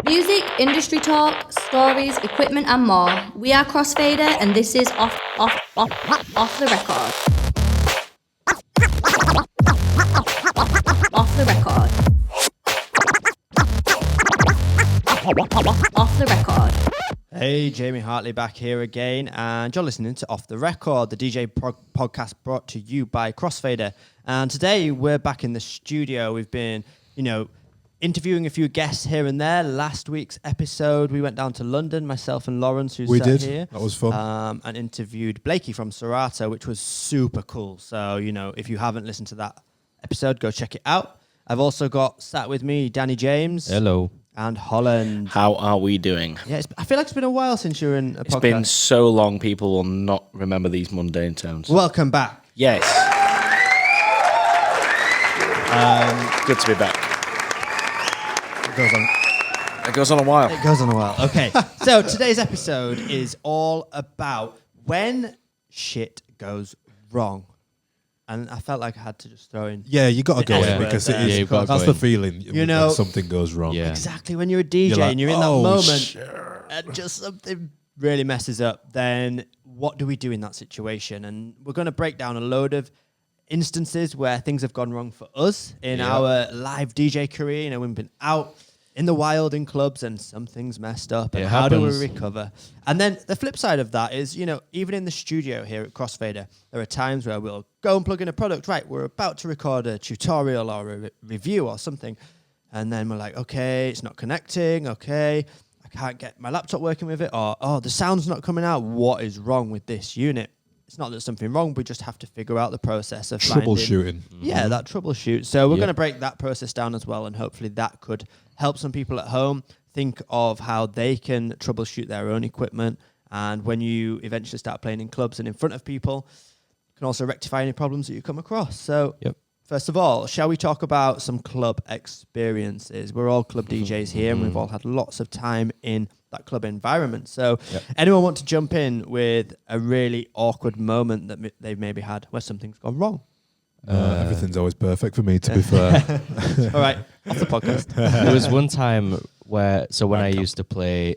Music, industry talk, stories, equipment, and more. We are Crossfader, and this is off the record. Off the record. Off the record. Hey, Jamie Hartley back here again, and you're listening to Off the Record, the DJ podcast brought to you by Crossfader. And today we're back in the studio. We've been, interviewing a few guests here and there. Last week's episode, we went down to London, myself and Lawrence, who's sat here. That was fun. And interviewed Blakey from Serato, which was super cool. So, if you haven't listened to that episode, go check it out. I've also got sat with me Danny James. Hello. And Holland. How are we doing? Yeah, I feel like it's been a while since you were in a podcast. It's been so long, people will not remember these mundane terms. Welcome back. Yes. Good to be back. It goes on a while. It goes on a while. Okay. So today's episode is all about when shit goes wrong. And I felt like I had to just throw in. Yeah, you got to go in because it is. That's the feeling. When something goes wrong. Yeah. Exactly. When you're a DJ and you're in that moment and just something really messes up, then what do we do in that situation? And we're going to break down a load of instances where things have gone wrong for us in our live DJ career. We've been out in the wild in clubs and something's messed up. And how do we recover? And then the flip side of that is, even in the studio here at Crossfader, there are times where we'll go and plug in a product. Right, we're about to record a tutorial or a review or something. And then we're like, okay, it's not connecting. Okay, I can't get my laptop working with it. Or, the sound's not coming out. What is wrong with this unit? It's not that there's something wrong. We just have to figure out the process of troubleshooting. Yeah, that troubleshoot. So we're going to break that process down as well. And hopefully that could help some people at home think of how they can troubleshoot their own equipment. And when you eventually start playing in clubs and in front of people, you can also rectify any problems that you come across. So first of all, shall we talk about some club experiences? We're all club DJs here and we've all had lots of time in that club environment. So anyone want to jump in with a really awkward moment that they've maybe had where something's gone wrong? Everything's always perfect for me, to be fair. All right, off the podcast. There was one time where, when I used to play,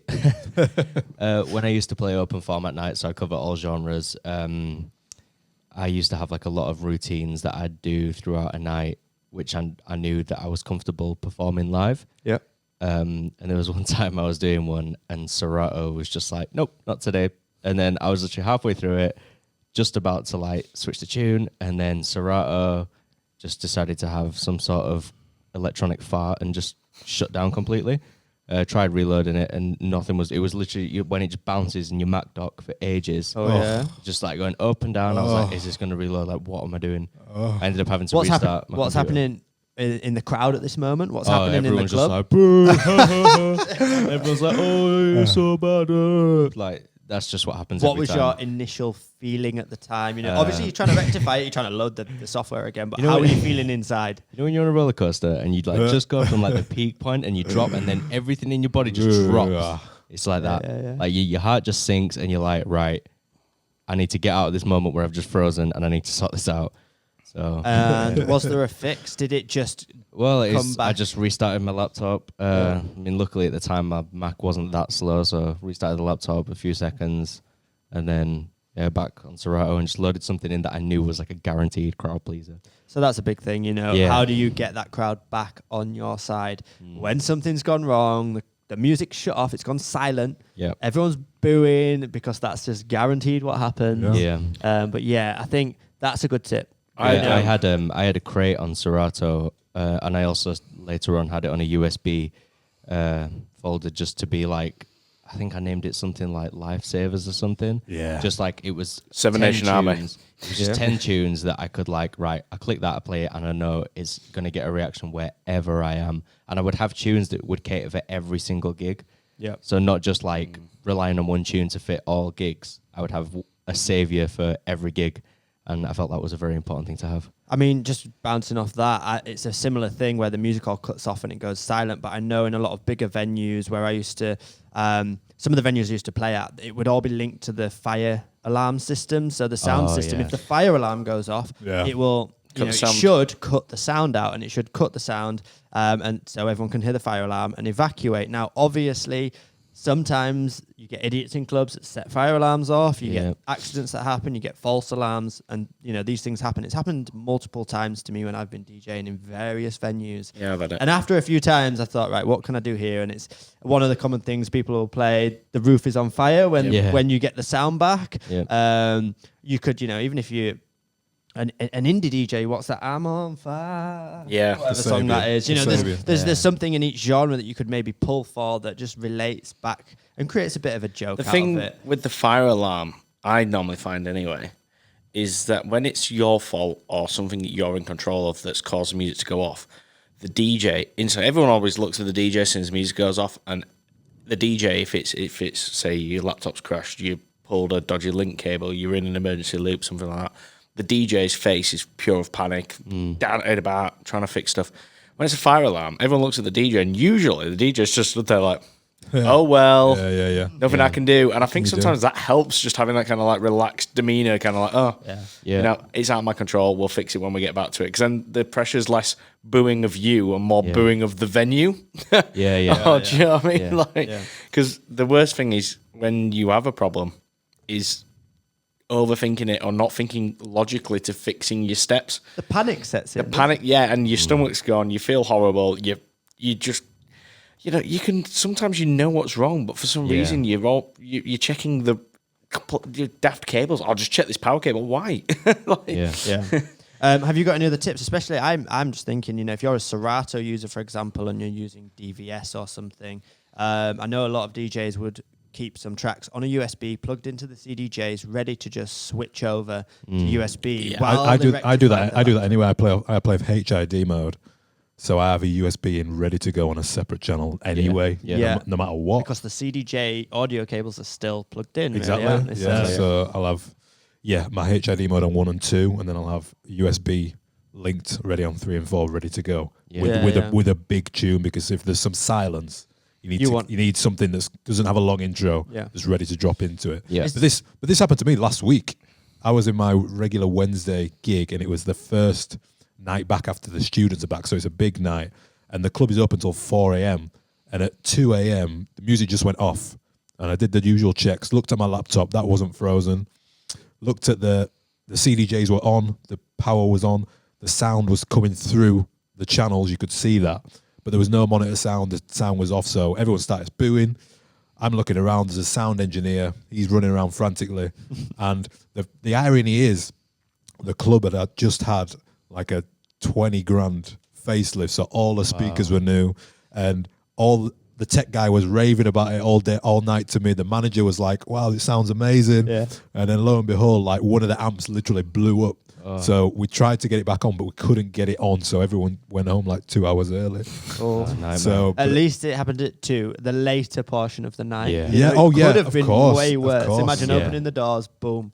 open format night, so I cover all genres. I used to have like a lot of routines that I'd do throughout a night, which I knew that I was comfortable performing live. Yeah. And there was one time I was doing one, and Serato was just like, "Nope, not today." And then I was literally halfway through it, just about to switch the tune, and then Serato just decided to have some sort of electronic fart and just shut down completely. Tried reloading it and nothing was. It was literally when it just bounces in your Mac dock for ages. Just like going up and down. I was like, "Is this going to reload? Like, what am I doing?" I ended up having to restart. What's happening in the crowd at this moment? What's happening in the club? Just like, boo. Everyone's like, "Oh, you're so bad." Like. That's just what happens. What was your initial feeling at the time? Obviously you're trying to rectify it, you're trying to load the software again, but how are you feeling inside? When you're on a roller coaster and you just go from the peak point and you drop, and then everything in your body just drops. It's like that. Yeah. Like your heart just sinks, and you're like, right, I need to get out of this moment where I've just frozen, and I need to sort this out. So, and was there a fix? Did it just come back? I just restarted my laptop. Luckily at the time my Mac wasn't that slow, so restarted the laptop a few seconds, and then back on Serato and just loaded something in that I knew was like a guaranteed crowd pleaser. So that's a big thing, How do you get that crowd back on your side when something's gone wrong? The music's shut off, it's gone silent. Yeah, everyone's booing because that's just guaranteed what happens. Yeah. But I think that's a good tip. I had a crate on Serato, and I also later on had it on a USB folder just to be like, I think I named it something like Lifesavers or something. Yeah. Just like it was Seven Nation Army. It was just 10 tunes that I could I click that, I play it, and I know it's going to get a reaction wherever I am. And I would have tunes that would cater for every single gig. Yeah. So not just relying on one tune to fit all gigs. I would have a savior for every gig. And I felt that was a very important thing to have. I mean, just bouncing off that, it's a similar thing where the music all cuts off and it goes silent. But I know in a lot of bigger venues where I used to, some of the venues I used to play at, it would all be linked to the fire alarm system. So the sound system, if the fire alarm goes off, it will it should cut the sound out, and it should cut the sound, and so everyone can hear the fire alarm and evacuate. Now, obviously, sometimes you get idiots in clubs that set fire alarms off. You get accidents that happen. You get false alarms, and these things happen. It's happened multiple times to me when I've been DJing in various venues. Yeah, I've had it. And after a few times, I thought, right, what can I do here? And it's one of the common things people will play. The roof is on fire when you get the sound back. Yeah. You could, even if you. An indie DJ, what's that? I'm on fire. Yeah, whatever song that is. There's something in each genre that you could maybe pull for that just relates back and creates a bit of a joke. The out thing of it. with the fire alarm, I normally find anyway, is that when it's your fault or something that you're in control of that's caused the music to go off, the DJ, everyone always looks at the DJ as soon as the music goes off, and the DJ, if it's say your laptop's crashed, you pulled a dodgy link cable, you're in an emergency loop, something like that. The DJ's face is pure of panic, down and about, trying to fix stuff. When it's a fire alarm, everyone looks at the DJ, and usually the DJ's just stood there like, oh, well, nothing I can do. And I think sometimes that helps, just having that kind of like relaxed demeanor, kind of like, it's out of my control, we'll fix it when we get back to it. Because then the pressure's less booing of you and more booing of the venue. Do you know what I mean? Because the worst thing is when you have a problem is overthinking it or not thinking logically to fixing your steps. The panic sets in. The panic, and your stomach's gone. You feel horrible. You just, you can sometimes what's wrong, but for some reason you're checking the daft cables. I'll just check this power cable. Why? Have you got any other tips? Especially, I'm just thinking, if you're a Serato user, for example, and you're using DVS or something, I know a lot of DJs would keep some tracks on a USB plugged into the CDJs, ready to just switch over to USB. Yeah. I do that. I do that anyway. I play with HID mode, so I have a USB in ready to go on a separate channel anyway. No matter what, because the CDJ audio cables are still plugged in. Exactly. Really, so I'll have my HID mode on 1 and 2, and then I'll have USB linked ready on 3 and 4, ready to go with a big tune, because if there's some silence. You need something that doesn't have a long intro, that's ready to drop into it. Yeah. But this happened to me last week. I was in my regular Wednesday gig, and it was the first night back after the students are back, so it's a big night. And the club is open until 4 a.m. And at 2 a.m., the music just went off. And I did the usual checks, looked at my laptop, that wasn't frozen. Looked at the CDJs were on, the power was on, the sound was coming through the channels, you could see that. But there was no monitor sound, the sound was off, so everyone started booing. I'm looking around, there's a sound engineer, he's running around frantically. And the irony is, the club had just had like a 20 grand facelift, so all the speakers were new, and all the tech guy was raving about it all day, all night to me. The manager was like, wow, it sounds amazing. Yeah. And then lo and behold, like one of the amps literally blew up. So we tried to get it back on, but we couldn't get it on. So everyone went home like 2 hours early. So at least it happened at the later portion of the night. Yeah. Could have been way worse. Course. Imagine opening the doors, boom,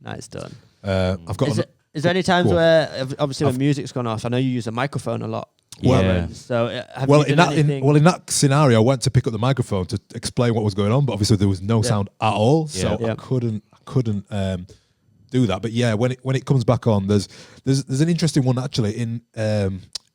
night's done. I've got. Is there any times where obviously when music's gone off? I know you use a microphone a lot. So in that scenario, I went to pick up the microphone to explain what was going on, but obviously there was no sound at all, so I couldn't do that. But when it comes back on, there's an interesting one actually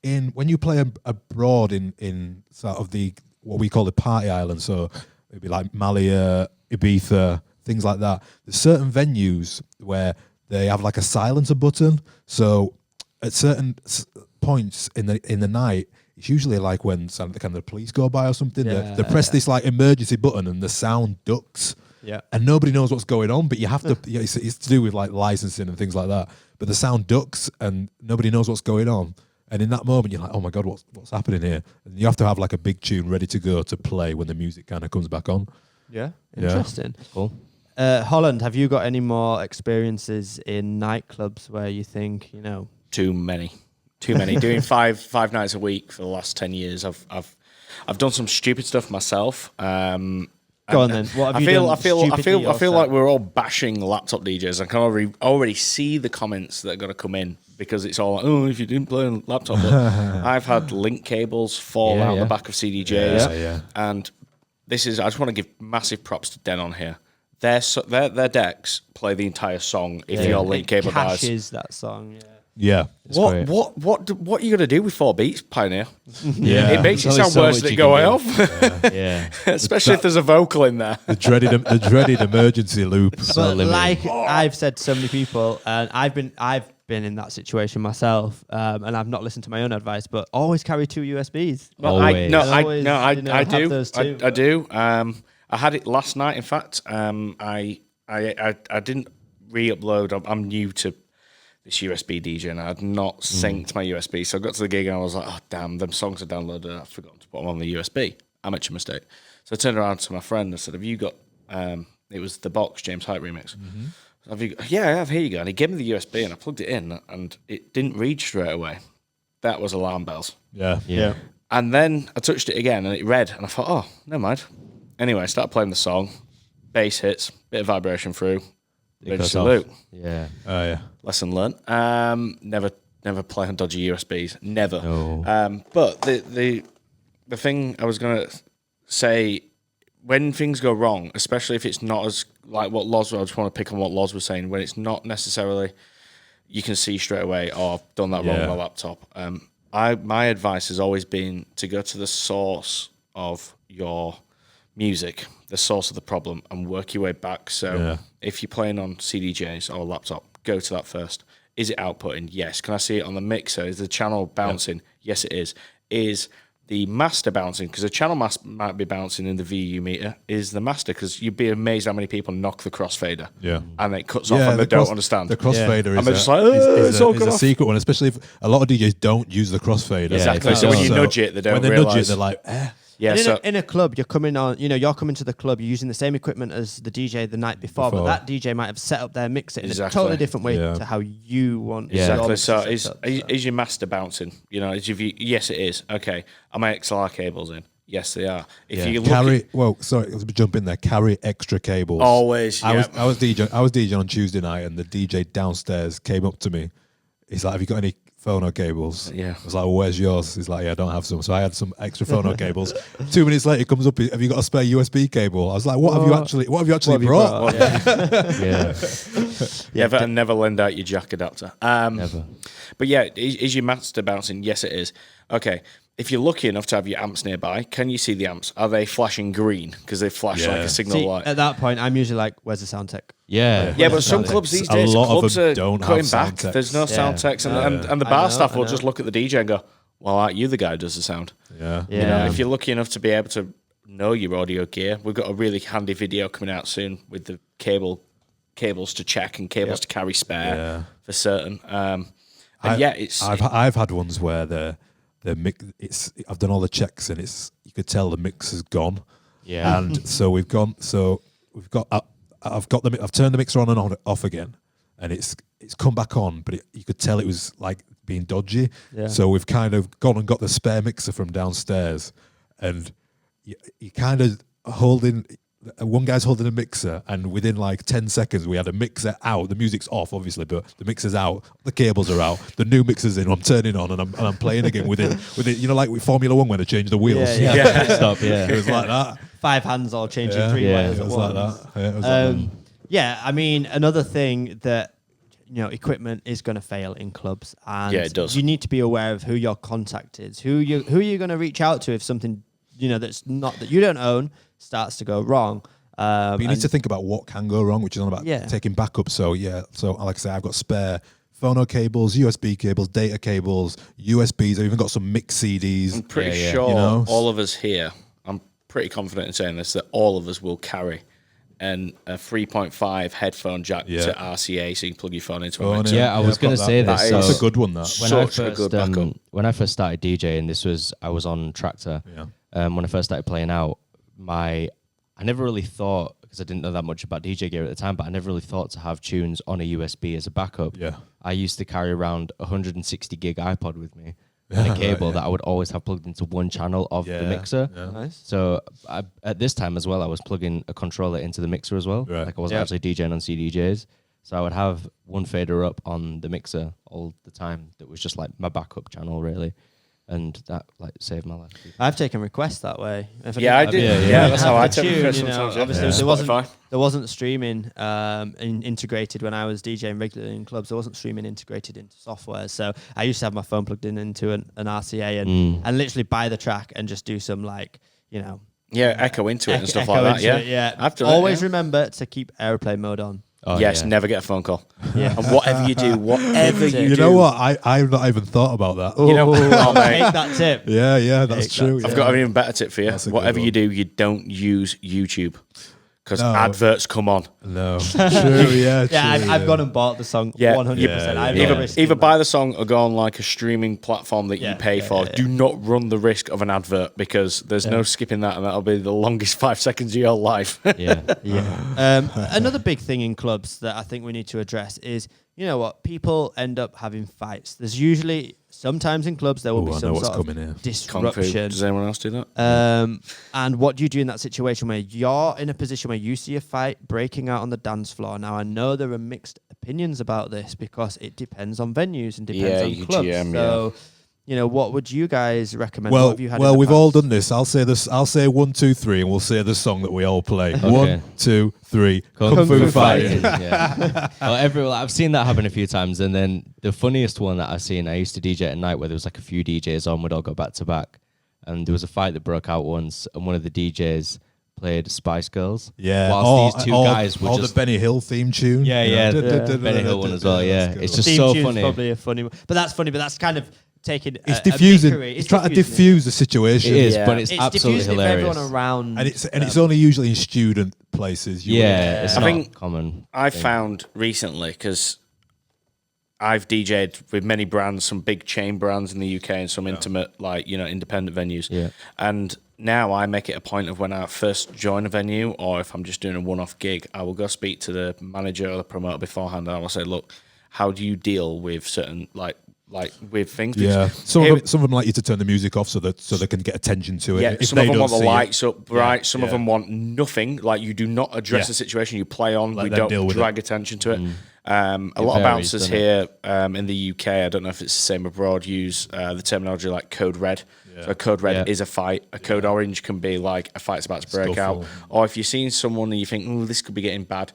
in when you play abroad in sort of the what we call the party island, so maybe like Malia, Ibiza, things like that. There's certain venues where they have like a silencer button, so at certain points in the night, it's usually like when the police go by or something. They press this like emergency button and the sound ducks. Yeah, and nobody knows what's going on, but you have to. It's to do with like licensing and things like that. But the sound ducks and nobody knows what's going on. And in that moment, you're like, oh my god, what's happening here? And you have to have like a big tune ready to go to play when the music kind of comes back on. Yeah, interesting. Cool. Holland, have you got any more experiences in nightclubs where you think Too many. Doing five nights a week for the last 10 years. I've done some stupid stuff myself. Go on then. What have you done? I feel like we're all bashing laptop DJs. I can already see the comments that are going to come in because it's all like, oh, if you didn't play on laptop. I've had link cables fall out the back of CDJs, and I just want to give massive props to Den on here. Their decks play the entire song if your link cable dies. Caches that song. Yeah. It's What great. what are you gonna do with 4 beats, Pioneer? Yeah. It makes it There's only sound so worse much than it you go can off, Yeah. especially if there's a vocal in there. The dreaded emergency loop. But limited. like I've said to so many people, and I've been in that situation myself, and I've not listened to my own advice, but always carry 2 USBs. Well, Always. I have do. those too. I do. I had it last night. In fact, I didn't re-upload. I'm new to this USB DJ, and I had not synced my USB. So I got to the gig and I was like, oh damn, them songs are downloaded. And I forgot to put them on the USB. Amateur mistake. So I turned around to my friend and said, "Have you got?" It was the Box James Hype remix. Have you? Yeah, I have. Here you go. And he gave me the USB, and I plugged it in, and it didn't read straight away. That was alarm bells. Yeah. Yeah. And then I touched it again, and it read, and I thought, oh, never mind. Anyway, I started playing the song. Bass hits, bit of vibration through. It Ready goes to off. loop. Yeah. Oh yeah. Lesson learned. Never play on dodgy USBs. Never. No. But the thing I was gonna say, when things go wrong, especially if it's not as like what Loz, I just want to pick on what Loz was saying, when it's not necessarily you can see straight away, oh, I've done that wrong on my laptop. My advice has always been to go to the source of your music, the source of the problem, and work your way back. So if you're playing on CDJs or a laptop, go to that first. Is it outputting? Yes. Can I see it on the mixer? Is the channel bouncing? Yes, it is. Is the master bouncing? Because the channel might be bouncing in the VU meter. Is the master? Because you'd be amazed how many people knock the crossfader. Yeah. And it cuts off and they don't understand. The crossfader And they're is, just like, "Oh, it's all is cut a off." secret one, especially if a lot of DJs don't use the crossfader. Exactly. if So when you So nudge it, they don't when they realise. nudge it, they're like, eh. Yeah, And so in a club, you're coming on. You're coming to the club. You're using the same equipment as the DJ the night before, but that DJ might have set up their mixer in a Exactly. totally different way Yeah. to how you want. Yeah. your exactly. mixer So set is up, is your master bouncing? You know, yes, it is. Okay, are my XLR cables in? Yes, they are. If you look Carry. Well, sorry, let's jump in there. Carry extra cables. always, I was yeah. I was DJing on Tuesday night, and the DJ downstairs came up to me. He's like, "Have you got any phono cables?" Yeah. I was like, well, "Where's yours?" He's like, "Yeah, I don't have some." So I had some extra phono cables. 2 minutes later, he comes up. "Have you got a spare USB cable?" I was like, What have you actually brought?" Yeah. Never lend out your jack adapter. Never. But yeah, is your master bouncing? Yes, it is. Okay. If you're lucky enough to have your amps nearby, can you see the amps? Are they flashing green? Because they flash like a signal See, light. at that point, I'm usually like, "Where's the sound tech?" Yeah. Yeah, but some clubs these A days, lot of clubs them are don't have cutting sound back. techs. There's no sound techs, and the I bar know, staff I will know. just look at the DJ and go, "Well, aren't you the guy who does the sound?" Yeah. Yeah. You know, if you're lucky enough to be able to know your audio gear, we've got a really handy video coming out soon with the cables to check and cables to carry spare for certain. I've had ones where the mix. I've done all the checks, and you could tell the mix has gone. Yeah. And so we've turned the mixer on and off again, and it's come back on, but you could tell it was like being dodgy. Yeah. So we've kind of gone and got the spare mixer from downstairs, and you kind of holding. One guy's holding a mixer, and within like 10 seconds, we had a mixer out. The music's off, obviously, but the mixer's out. The cables are out. The new mixer's in. I'm turning on, and I'm playing again within. You know, like with Formula One when they change the wheels. Yeah. Stop. Yeah. It was like that. 5 hands all changing Yeah. 3 Yeah. wires It at was once. like that. Yeah, it was like that. Yeah, I mean, another thing that equipment is going to fail in clubs, and Yeah, it does. you need to be aware of who your contact is, who you're going to reach out to if something that's not that you don't own starts to go wrong. But you need to think about what can go wrong, which is on about Yeah. taking backup. So like I say, I've got spare phono cables, USB cables, data cables, USBs. I've even got some mix CDs. I'm pretty Yeah, yeah. sure You know? all of us here, I'm pretty confident in saying this, that all of us will carry a 3.5 headphone jack Yeah. to RCA so you can plug your phone into Oh, a mixer. Yeah, I was I've gonna got say that. this. That So That's a good one. That. Such a good backup. when I first started DJing, I was on Tractor. Yeah. When I first started playing out, I never really thought, because I didn't know that much about DJ gear at the time, but I never really thought to have tunes on a USB as a backup. Yeah. I used to carry around a 160 gig iPod with me and a cable that I would always have plugged into one channel of the mixer. Yeah. Nice. So at this time as well, I was plugging a controller into the mixer as well. Right. Like I wasn't actually DJing on CDJs. So I would have one fader up on the mixer all the time. That was just like my backup channel, really. and that like saved my life. I've taken requests that way. If Yeah, I did. Yeah, that's how I the took tune, it you know, sometimes. obviously Spotify. there wasn't streaming integrated when I was DJing regularly in clubs. There wasn't streaming integrated into software, so I used to have my phone plugged into an RCA and literally buy the track and just do some like echo into it and stuff like that. Yeah, yeah. I've done Always it, remember to keep airplane mode on. Oh, yes, yeah. never get a phone call. Yeah. And whatever you do, You know what? I've not even thought about that. You know, oh, mate, Take that tip. Yeah, that's true. I've got an even better tip for you. That's a good Whatever you one. do, you don't use YouTube because No. adverts come on. No, true. Yeah, Yeah, true, I've gone and bought the song Yeah. 100%. Yeah, I've yeah. never risked Either that. buy the song or go on like a streaming platform that you pay for. Do not run the risk of an advert because there's no skipping that, and that'll be the longest 5 seconds of your life. Yeah. Another big thing in clubs that I think we need to address is, you know what, people end up having fights. There's usually, sometimes in clubs, there will Ooh, be I know some what's sort coming here. of Kung Fu. disruption. Does anyone else do that? And what do you do in that situation where you're in a position where you see a fight breaking out on the dance floor? Now, I know there are mixed opinions about this because it depends on venues and depends on you clubs. GM, so, what would you guys recommend? What Well, have you had in the we've all past? done this. I'll say this. I'll say 1, 2, 3, and we'll say the song that we all play. 1, 2, 3. Kung Fu fighting. Yeah. Well, I've seen that happen a few times, and then the funniest one that I've seen, I used to DJ at night where there was like a few DJs on, we'd all go back to back, and there was a fight that broke out once, and one of the DJs played Spice Girls. Yeah. Whilst these two guys were or just the Benny Hill theme tune. Yeah. You know, Benny Hill one as well. Yeah, that's it's good. just Theme so tune's funny. probably a funny one. But that's funny, but that's kind of taking It's a diffusing. bickery. It's trying to diffusing it. diffuse the situation. It is, Yeah. but it's It's absolutely diffusing hilarious. if everyone around. and it's only usually in student places. You Yeah, it's I not think common. I found recently, because I've DJ'd with many brands, some big chain brands in the UK and some intimate, independent venues. Yeah. And now I make it a point of when I first join a venue or if I'm just doing a one-off gig, I will go speak to the manager or the promoter beforehand and I will say, look, how do you deal with certain, with things? Yeah, Because some here- of them like you to turn the music off so they can get attention to it. Yeah, if some of they them want don't the see it. lights up bright. Some of yeah. them want nothing. Like you do not address Yeah. the situation. You play on. Let We them deal don't with drag attention to it. A lot of varies, bouncers doesn't here in the UK, I don't know if it's the same abroad, use the terminology like code red. So a code red Yeah. is a fight. A code orange can be like a fight's about to break out. Scuffle. Or if you're seeing someone and you think, oh, this could be getting bad,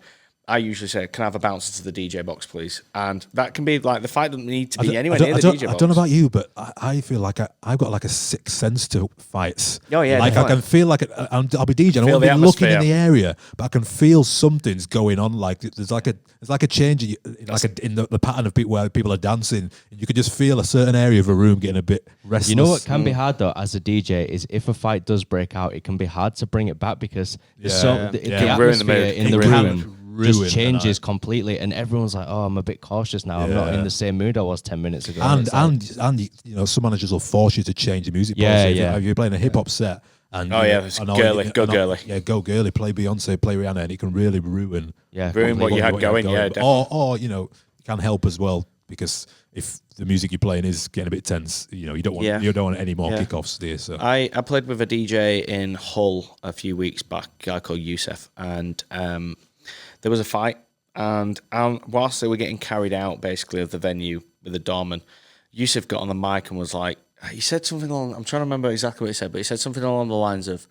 I usually say, can I have a bouncer to the DJ box, please? And that can be like, the fight doesn't need to be anywhere near the DJ box. I don't know about you, but I feel like I've got like a sixth sense to fights. Oh, yeah, like definitely. I can feel like I'll be DJing. I Feel won't the be looking in atmosphere. the area, but I can feel something's going on. Like there's like a change in the pattern of people where people are dancing. And you could just feel a certain area of a room getting a bit restless. You know what can be hard though as a DJ is if a fight does break out, it can be hard to bring it back because the Yeah. Ruin the atmosphere mood. in It the can room ruin just the changes night. completely, and everyone's like, "Oh, I'm a bit cautious now. I'm not Yeah. in the same mood I was 10 minutes ago." And It's like- and you know some managers will force you to change the music. Yeah, policy. yeah. If you're playing a hip hop set. And Oh, yeah, it's girly, go girly. Yeah, go girly. Play Beyonce, play Rihanna, and it can really ruin. yeah, Ruin what completely. you had you're going, yeah, definitely. Or you know, it can help as well because if the music you're playing is getting a bit tense, you know, you don't want any more Yeah. kickoffs there. So I played with a DJ in Hull a few weeks back, a guy called Youssef, and there was a fight. And whilst they were getting carried out, basically, of the venue with the doorman, Youssef got on the mic and was like, he said something along, I'm trying to remember exactly what he said, but he said something along the lines of,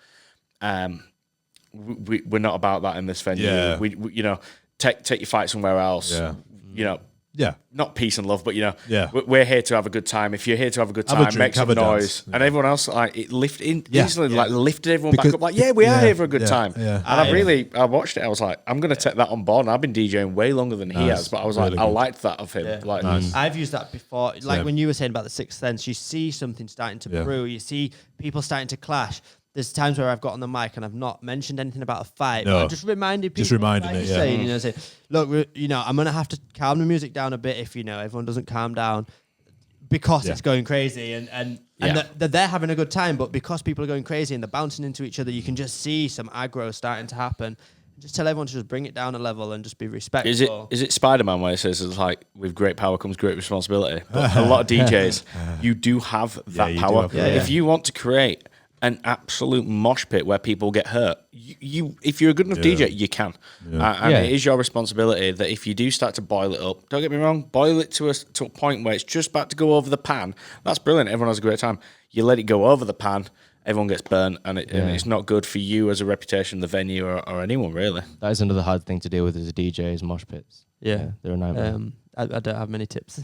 we're not about that in this venue. Yeah. We you know, take your fight somewhere else. Yeah. You know, yeah, not peace and love, but you know, Yeah. we're here to have a good time. If you're here to have a good Have a time, drink, make some have a noise. dance. And everyone else, like, it lifted Yeah. instantly, like lifted everyone Because- back up. Like, yeah, we are yeah, here for a good yeah, time. yeah. And I watched it. I was like, I'm going to take that on board. And I've been DJing way longer than he Nice. has, but I was Really like, I good. liked that of him. Yeah. Like, Nice. I've used that before. Like Same. when you were saying about the sixth sense, you see something starting to Yeah. brew. You see people starting to clash. There's times where I've got on the mic and I've not mentioned anything about a fight. No. But I've just reminded people. Just reminding like it, you're yeah. saying, you know, say, look, I'm going to have to calm the music down a bit if, everyone doesn't calm down because Yeah. it's going crazy. And Yeah. they're having a good time, but because people are going crazy and they're bouncing into each other, you can just see some aggro starting to happen. Just tell everyone to just bring it down a level and just be respectful. is it Spider-Man where it says it's like, with great power comes great responsibility? But a lot of DJs, you do have that you do power. have that, If you want to create an absolute mosh pit where people get hurt, if you're a good enough DJ, you can. And it is your responsibility that if you do start to boil it up, don't get me wrong, boil it to a point where it's just about to go over the pan. That's brilliant. Everyone has a great time. You let it go over the pan, everyone gets burnt, and it's not good for you as a reputation, the venue, or anyone really. That is another hard thing to deal with as a DJ is mosh pits. Yeah. They're a nightmare. I don't have many tips.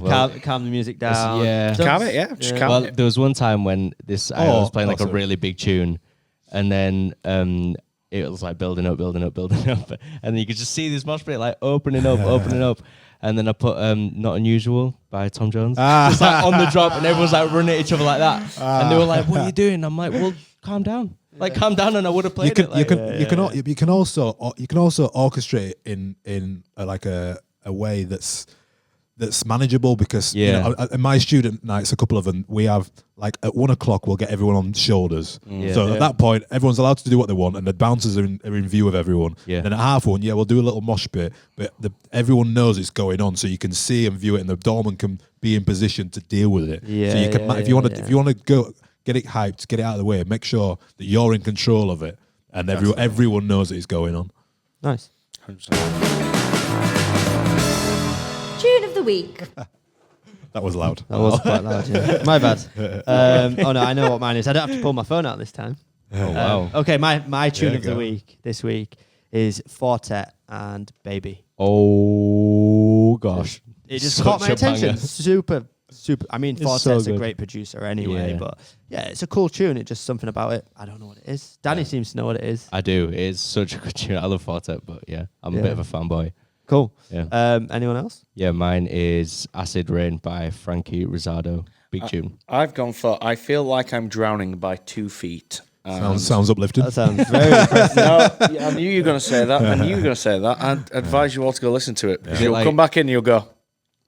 Well, calm the music down. Yeah. Calm it, yeah. Just calm it. There was one time when I was playing like a really big tune, and then it was like building up, and then you could just see this mosh pit like opening up, and then I put "Not Unusual" by Tom Jones, just like on the drop, and everyone's like running at each other like that, and they were like, "What are you doing?" I'm like, "Well, calm down." Like calm down, and I would have played it. You can also orchestrate it in like a way that's manageable, because you know, at my student nights, a couple of them, we have like at 1 o'clock we'll get everyone on shoulders. So at that point, everyone's allowed to do what they want, and the bouncers are in view of everyone. And then at half one, we'll do a little mosh pit, but everyone knows it's going on, so you can see and view it, and the doorman can be in position to deal with it. So you can, if you want to go get it hyped, get it out of the way, make sure that you're in control of it, and everyone knows that it's going on. Nice. 100%. Tune of the week. That was loud. That was quite loud, yeah. My bad. Oh, no, I know what mine is. I don't have to pull my phone out this time. Oh, wow. Okay, my tune of the week this week is Fortet and Baby. Oh, gosh. It just Such caught my a attention. banger. Super. I mean, It's Fortet's so a good. great producer anyway, Yeah. but yeah, it's a cool tune. It's just something about it. I don't know what it is. Danny seems to know what it is. I do. It's such a good tune. I love Fortet, but yeah, I'm a bit of a fanboy. Cool. Yeah. Anyone else? Yeah, mine is Acid Rain by Frankie Rosado. Big tune. I've gone for I Feel Like I'm Drowning by 2 Feet. Sounds uplifting. That sounds very impressive. No, I knew you were going to say that. I'd advise you all to go listen to it. You'll like- come back in and you'll go,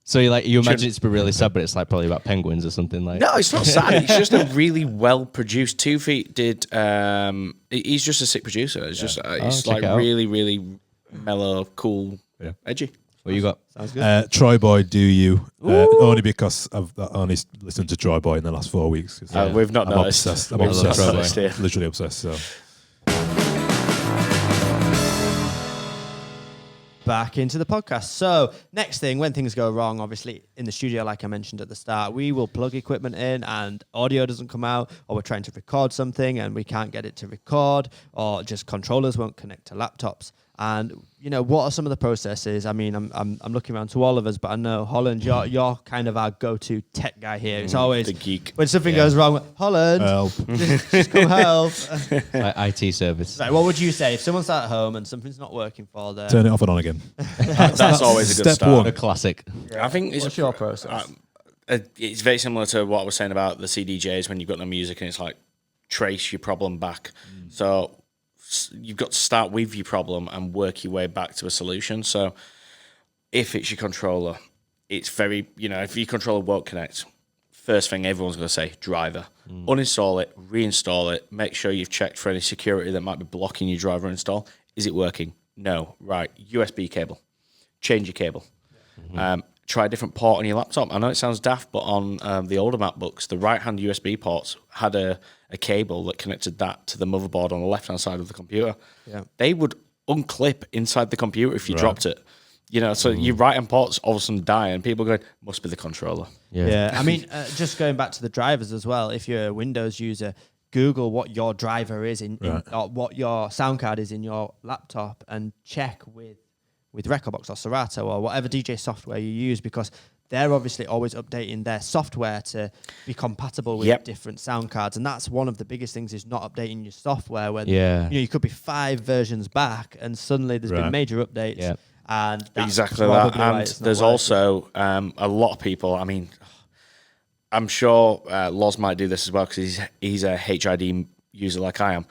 So you imagine it to be really sad, but it's like probably about penguins or something like. no, it's not sad. It's just a really well produced. 2 Feet did. He's just a sick producer. It's just it's check like it out. really, really mellow, cool, edgy. What you got? Sounds good. Troy Boy, Do You? Only because I've only listened to Troy Boy in the last 4 weeks. We've not I'm noticed. obsessed. I'm I love obsessed. Troy Boy. Literally obsessed. So Back into the podcast. So next thing, when things go wrong, obviously in the studio, like I mentioned at the start, we will plug equipment in and audio doesn't come out, or we're trying to record something and we can't get it to record, or just controllers won't connect to laptops. And you know, what are some of the processes? I mean, I'm looking around to all of us, but I know Holland, you're kind of our go-to tech guy here. It's always the geek. when something goes wrong. Holland, help. just come help. Like IT service. Right, what would you say if someone's at home and something's not working for them? Turn it off and on again. That's always a good Step start. one. A classic. I think What's your process? It's very similar to what I was saying about the CDJs when you've got no music and it's like trace your problem back. So you've got to start with your problem and work your way back to a solution. So if it's your controller, it's very, if your controller won't connect, first thing everyone's going to say, driver. Uninstall it, reinstall it, make sure you've checked for any security that might be blocking your driver install. Is it working? No. Right. USB cable. Change your cable. Try a different port on your laptop. I know it sounds daft, but on the older MacBooks, the right-hand USB ports had a cable that connected that to the motherboard on the left-hand side of the computer. Yeah. They would unclip inside the computer if you dropped it. So your right-hand ports all of a sudden die, and people are going, must be the controller. Yeah, I mean, just going back to the drivers as well, if you're a Windows user, Google what your driver is or what your sound card is in your laptop and check with Recordbox or Serato or whatever DJ software you use, because they're obviously always updating their software to be compatible with different sound cards. And that's one of the biggest things, is not updating your software when you could be 5 versions back and suddenly there's been major updates. Yeah. And that's Exactly probably that. why And it's not there's working. also a lot of people, I mean, I'm sure Loz might do this as well because he's a HID user like I am.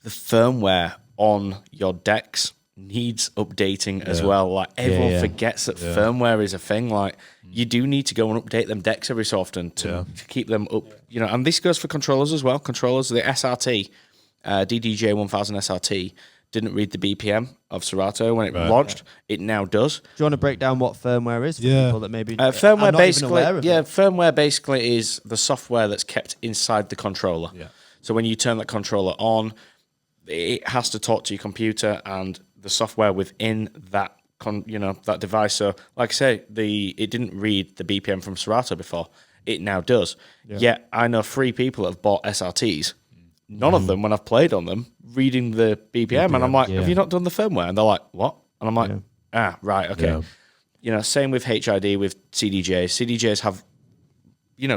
The firmware on your decks needs updating as well. Like everyone forgets that firmware is a thing. Like you do need to go and update them decks every so often to keep them up. And this goes for controllers as well. Controllers, the SRT, DDJ 1000 SRT didn't read the BPM of Serato when it launched. It now does. Do you want to break down what firmware is for people that maybe Firmware are not even basically, aware of it? firmware basically is the software that's kept inside the controller. So when you turn that controller on, it has to talk to your computer and the software within that that device. So like I say, it didn't read the BPM from Serato before. It now does. Yet I know 3 people that have bought SRTs. None of them, when I've played on them, reading the BPM, and I'm like, have you not done the firmware? And they're like, what? And I'm like, right, okay. Same with HID, with CDJs. CDJs have,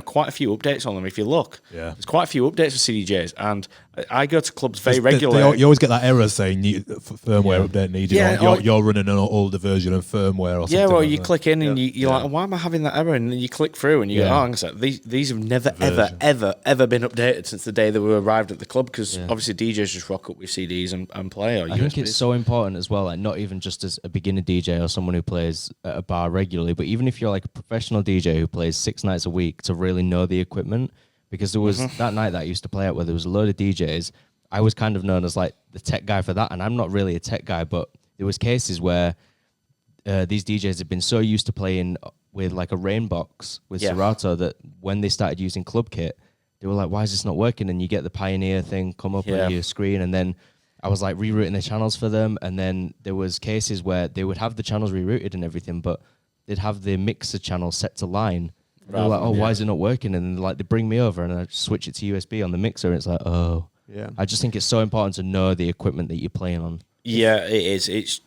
quite a few updates on them. If you look, there's quite a few updates for CDJs, and I go to clubs very regularly. You always get that error saying firmware update needed. Or you're running an older version of firmware or something. Yeah, well, you click in and you're like, why am I having that error? And then you click through and you go, oh, hang on a sec. These have never, ever been updated since the day that we arrived at the club, because obviously DJs just rock up with CDs and play. Or I think it's so important as well, like not even just as a beginner DJ or someone who plays at a bar regularly, but even if you're like a professional DJ who plays 6 nights a week, to really know the equipment. Because there was that night that I used to play at where there was a load of DJs. I was kind of known as like the tech guy for that, and I'm not really a tech guy, but there was cases where these DJs had been so used to playing with like a rain box with Serato that when they started using club kit, they were like, why is this not working? And you get the Pioneer thing come up on your screen, and then I was like rerouting the channels for them, and then there was cases where they would have the channels rerouted and everything, but they'd have the mixer channel set to line. They're like, oh, why is it not working? And then, like, they bring me over and I switch it to USB on the mixer, and it's like, oh. Yeah. I just think it's so important to know the equipment that you're playing on. Yeah, it is. It's,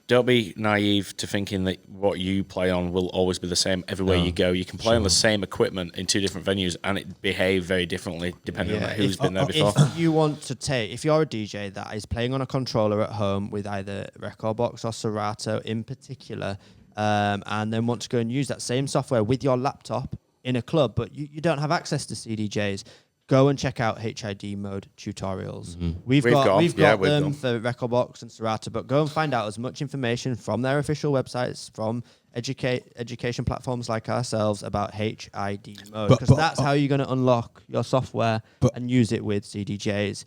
don't be naive to thinking that what you play on will always be the same everywhere you go. You can play on the same equipment in 2 different venues and it behave very differently depending on who's been there before. If you want to if you're a DJ that is playing on a controller at home with either Recordbox or Serato in particular, and then want to go and use that same software with your laptop in a club, but you don't have access to CDJs, go and check out HID mode tutorials. We've got them for Recordbox and Serato, but go and find out as much information from their official websites, from education platforms like ourselves about HID mode, because that's how you're going to unlock your software and use it with CDJs.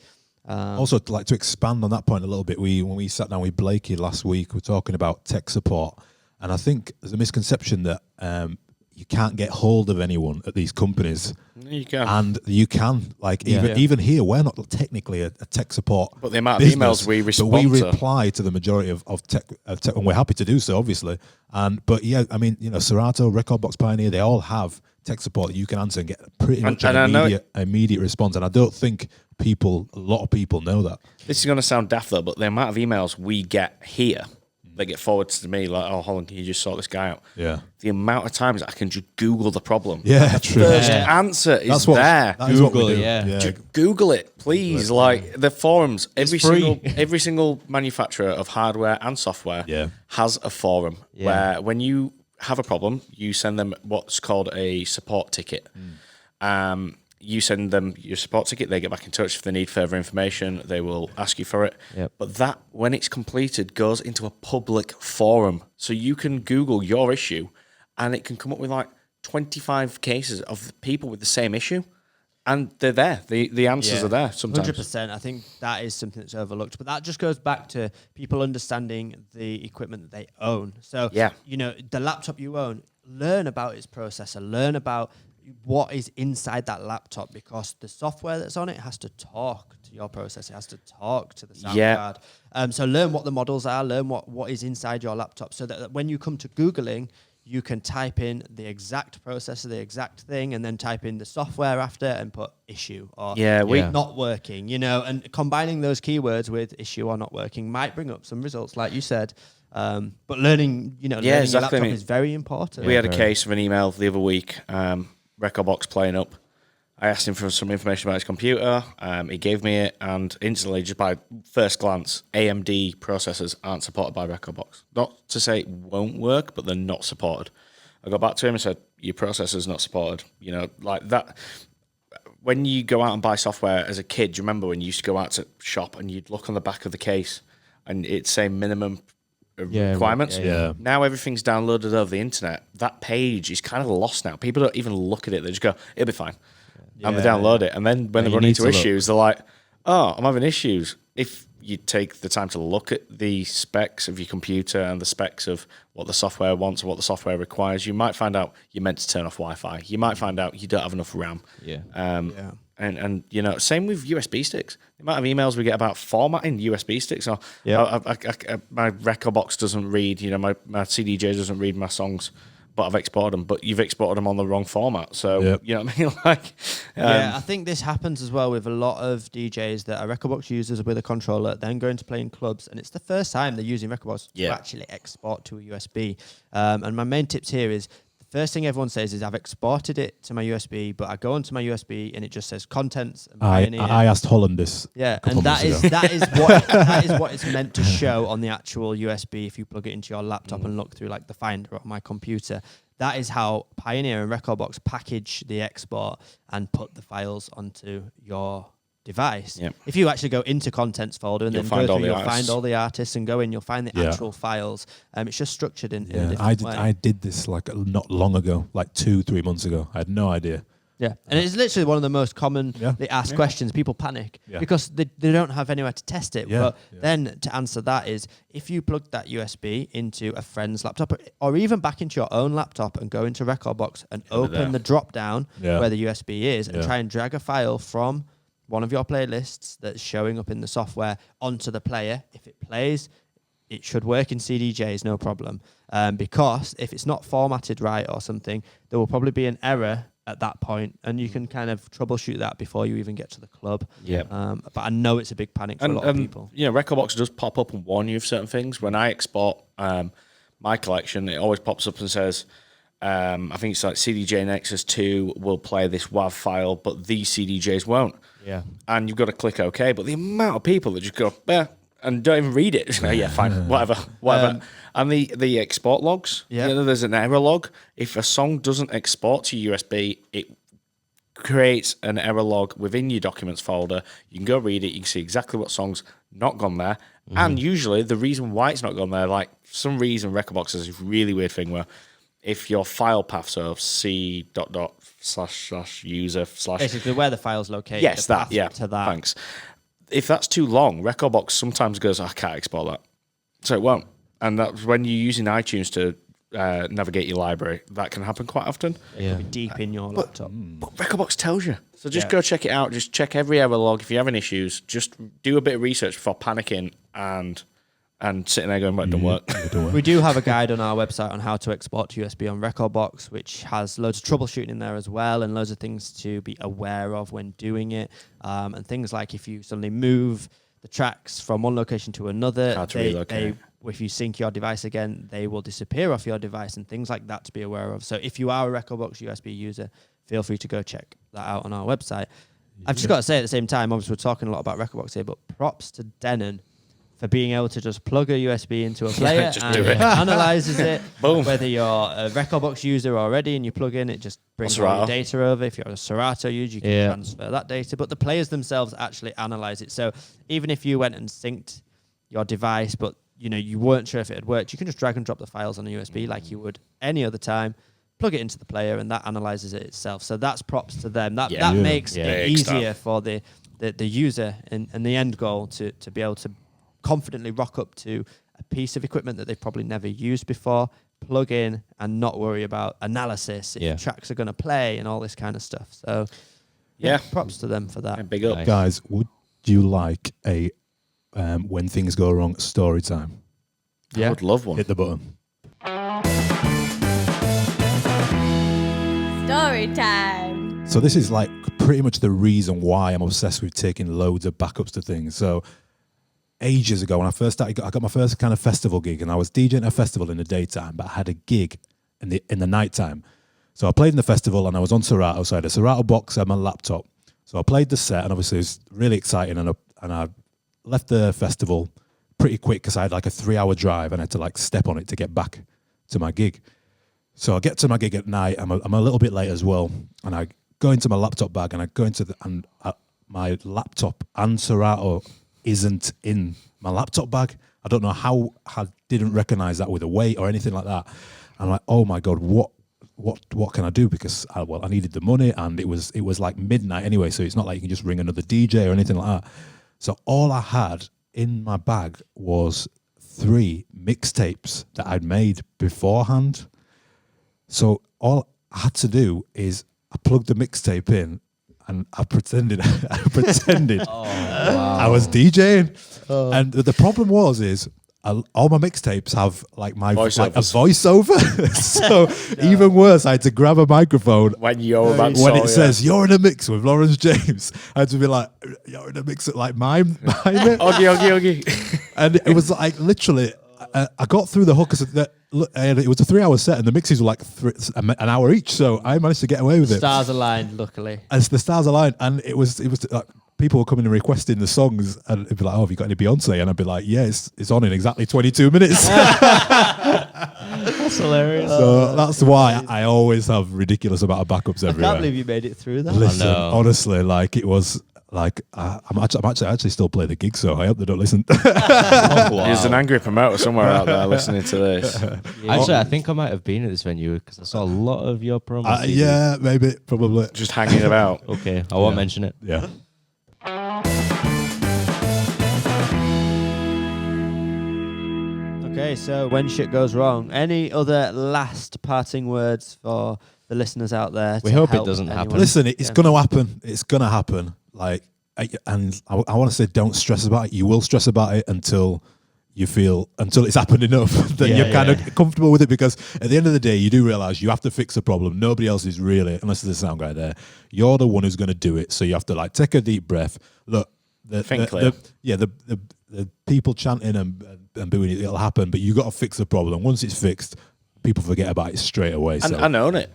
Also, like to expand on that point a little bit, when we sat down with Blakey last week, we're talking about tech support. And I think there's a misconception that you can't get hold of anyone at these companies. You can. And you can. Like, even here, we're not technically a tech support But the amount business, of emails we respond but we to. reply to the majority of tech, and we're happy to do so, obviously. But yeah, I mean, Serato, Recordbox Pioneer, they all have tech support that you can answer and get pretty much an immediate response. And I don't think a lot of people know that. This is going to sound daft, though, but the amount of emails we get here, they get forwarded to me like, oh, Holland, can you just sort this guy out? Yeah. The amount of times I can just Google the problem. Yeah, true. First answer is there. That is what we Google, do. Just Google it, please. Like the forums, every single manufacturer of hardware and software has a forum where when you have a problem, you send them what's called a support ticket. You send them your support ticket, they get back in touch if they need further information, they will ask you for it. Yep. But that, when it's completed, goes into a public forum. So you can Google your issue and it can come up with like 25 cases of people with the same issue. And they're there. The answers are there sometimes. 100%. I think that is something that's overlooked. But that just goes back to people understanding the equipment that they own. So, the laptop you own, learn about its processor, learn about what is inside that laptop, because the software that's on it has to talk to your processor, it has to talk to the sound card. So learn what the models are, learn what is inside your laptop, so that when you come to Googling, you can type in the exact processor, the exact thing, and then type in the software after and put issue or not working, and combining those keywords with issue or not working might bring up some results, like you said. But learning, learning your laptop is very important. We had a case of an email the other week, Recordbox playing up. I asked him for some information about his computer. He gave me it, and instantly, just by first glance, AMD processors aren't supported by Recordbox. Not to say it won't work, but they're not supported. I got back to him and said, your processor's not supported. Like that. When you go out and buy software as a kid, do you remember when you used to go out to shop and you'd look on the back of the case and it'd say minimum requirements? Yeah. Now everything's downloaded over the internet. That page is kind of lost now. People don't even look at it. They just go, it'll be fine. And they download it. And then when they run into issues, they're like, oh, I'm having issues. If you take the time to look at the specs of your computer and the specs of what the software wants and what the software requires, you might find out you're meant to turn off Wi-Fi. You might find out you don't have enough RAM. And you know, same with USB sticks. The amount of emails we get about formatting USB sticks. Or my record box doesn't read. You know, my CDJ doesn't read my songs, but I've exported them. But you've exported them on the wrong format. So you know what I mean? Like, I think this happens as well with a lot of DJs that are record box users with a controller, then going to play in clubs, and it's the first time they're using record box to actually export to a USB. And my main tips here is, first thing everyone says is, I've exported it to my USB, but I go onto my USB and it just says contents. And I asked Holland this. Yeah, and that is what it's meant to show on the actual USB if you plug it into your laptop and look through like the Finder on my computer. That is how Pioneer and Recordbox package the export and put the files onto your device. Yep. If you actually go into contents folder and You'll then go through, you'll artists. find all the artists and go in, you'll find the actual files. It's just structured in a different way. I did this like not long ago, like 2-3 months ago. I had no idea. Yeah, and it's literally one of the most commonly asked questions. People panic because they don't have anywhere to test it. But then to answer that is, if you plug that USB into a friend's laptop or even back into your own laptop and go into Recordbox and open the drop down where the USB is and try and drag a file from one of your playlists that's showing up in the software onto the player. If it plays, it should work in CDJs, no problem. Because if it's not formatted right or something, there will probably be an error at that point, and you can kind of troubleshoot that before you even get to the club. Yeah. But I know it's a big panic for a lot of people. You know, Recordbox does pop up and warn you of certain things. When I export my collection, it always pops up and says, I think it's like CDJ Nexus 2 will play this WAV file, but these CDJs won't. Yeah. And you've got to click OK. But the amount of people that just go, and don't even read it. Yeah, fine, whatever. And the export logs, you know, there's an error log. If a song doesn't export to USB, it creates an error log within your documents folder. You can go read it. You can see exactly what song's not gone there. And usually the reason why it's not gone there, like for some reason, Recordbox has a really weird thing where if your file path, so c.//user/ basically where the file's located. Yes, the that, path yeah, to that. thanks. If that's too long, Recordbox sometimes goes, I can't export that. So it won't. And that's when you're using iTunes to navigate your library, that can happen quite often. It'll be deep in your laptop. But Recordbox tells you. So just go check it out. Just check every error log. If you're having issues, just do a bit of research before panicking and sitting there going, well, it don't work. We do have a guide on our website on how to export to USB on Recordbox, which has loads of troubleshooting in there as well, and loads of things to be aware of when doing it. And things like if you suddenly move the tracks from one location to another, How to relocate. if you sync your device again, they will disappear off your device, and things like that to be aware of. So if you are a Recordbox USB user, feel free to go check that out on our website. I've just got to say at the same time, obviously we're talking a lot about Recordbox here, but props to Denon for being able to just plug a USB into a player just and do it. analyzes it. Boom. Whether you're a Recordbox user already and you plug in, it just brings all your data over. If you're a Serato user, you can transfer that data. But the players themselves actually analyze it. So even if you went and synced your device, but you weren't sure if it had worked, you can just drag and drop the files on a USB like you would any other time, plug it into the player, and that analyzes it itself. So that's props to them. That makes it easier for the user and the end goal to be able to confidently rock up to a piece of equipment that they've probably never used before, plug in and not worry about analysis, if tracks are going to play and all this kind of stuff. So props to them for that. And big up. Nice. Guys, would you like a when things go wrong story time? I would love one. Hit the button. Story time. So this is like pretty much the reason why I'm obsessed with taking loads of backups to things. So ages ago when I first started, I got my first kind of festival gig, and I was DJing a festival in the daytime, but I had a gig in the nighttime. So I played in the festival and I was on Serato, so I had a Serato box on my laptop. So I played the set, and obviously it was really exciting, and I left the festival pretty quick because I had like a 3-hour drive and I had to like step on it to get back to my gig. So I get to my gig at night, I'm a little bit late as well, and I go into my laptop bag and I go into my laptop and Serato isn't in my laptop bag. I don't know how I didn't recognize that with the weight or anything like that. I'm like, oh my God, what can I do? Because I needed the money, and it was like midnight anyway, so it's not like you can just ring another DJ or anything like that. So all I had in my bag was 3 mixtapes that I'd made beforehand. So all I had to do is I plugged the mixtape in, and I pretended I was DJing. And the problem is all my mixtapes have like my like a voiceover. So even worse, I had to grab a microphone when you're about when it says you're in a mix with Lawrence James. I had to be like, you're in a mix at like mime it. Oggy. And it was like literally, I got through the hook. And it was a 3-hour set, and the mixes were like an hour each. So I managed to get away with it. Stars aligned, luckily. As the stars aligned, and it was like, people were coming and requesting the songs, and it'd be like, "Oh, have you got any Beyonce?" And I'd be like, "Yeah, it's on in exactly 22 minutes." That's hilarious. So that's why I always have ridiculous amount of backups everywhere. I can't believe you made it through that. Listen, honestly, like it was like I'm actually still play the gig, so I hope they don't listen. There's an angry promoter somewhere out there listening to this. Actually, I think I might have been at this venue because I saw a lot of your promos. Yeah, maybe, probably. Just hanging about. Okay, I won't mention it. Yeah. Okay, so when shit goes wrong, any other last parting words for the listeners out there? We hope it doesn't happen. Listen, it's going to happen. It's going to happen. Like, I want to say, don't stress about it. You will stress about it until it's happened enough that you're kind of comfortable with it. Because at the end of the day, you do realize you have to fix the problem. Nobody else is really, unless there's a sound guy there. You're the one who's going to do it. So you have to like take a deep breath. Look, the people chanting and booing it, it'll happen. But you got to fix the problem. Once it's fixed, people forget about it straight away. And own it.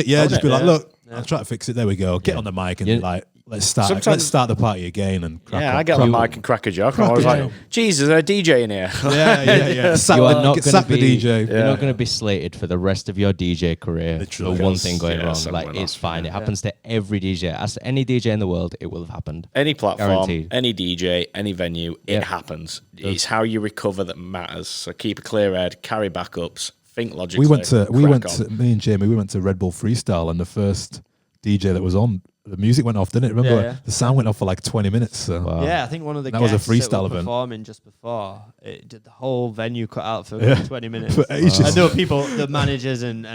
Yeah. Just be like, look, I'll try to fix it. There we go. Get on the mic and like. Let's start the party again and crack I get on the mic and crack a joke. I was like, "Jesus, there's a DJ in here." Yeah. Sack the DJ. You're not going to be slated for the rest of your DJ career for one thing going wrong. Like it's fine. It happens to every DJ. Ask any DJ in the world, it will have happened. Any platform, Guaranteed. Any DJ, any venue, it happens. It's how you recover that matters. So keep a clear head, carry backups, think logically. Me and Jamie, we went to Red Bull Freestyle, and the first DJ that was on, the music went off, didn't it? Remember, the sound went off for like 20 minutes. So. Wow. Yeah, I think one of the that was a freestyle that were event. Performing just before, the whole venue cut out for 20 minutes. I know people, the managers and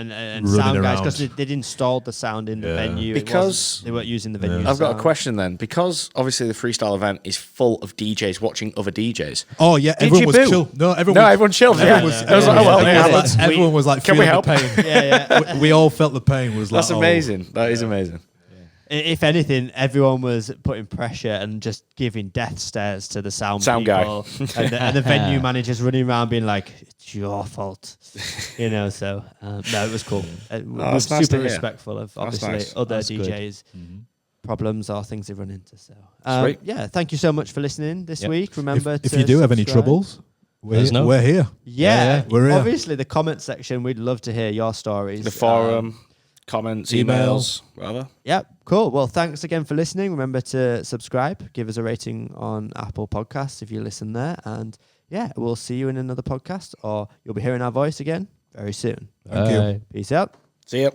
sound guys, because they'd installed the sound in the venue because they weren't using the venue. I've got a question then, because obviously the freestyle event is full of DJs watching other DJs. Oh yeah, everyone was chill. Everyone chilled. Everyone was like, can we help? The pain. We all felt the pain. That's amazing. That is amazing. If anything, everyone was putting pressure and just giving death stares to the sound guy, and the venue managers running around being like, "It's your fault," So no, it was cool. We're super respectful of obviously other DJs' problems or things they run into. So thank you so much for listening this week. Remember, if you do have any troubles, we're here. Yeah, we're here. Obviously, the comment section. We'd love to hear your stories. The forum. Comments, emails, rather. Yep, cool. Well, thanks again for listening. Remember to subscribe, give us a rating on Apple Podcasts if you listen there. And we'll see you in another podcast, or you'll be hearing our voice again very soon. Thank you. Peace out. See ya.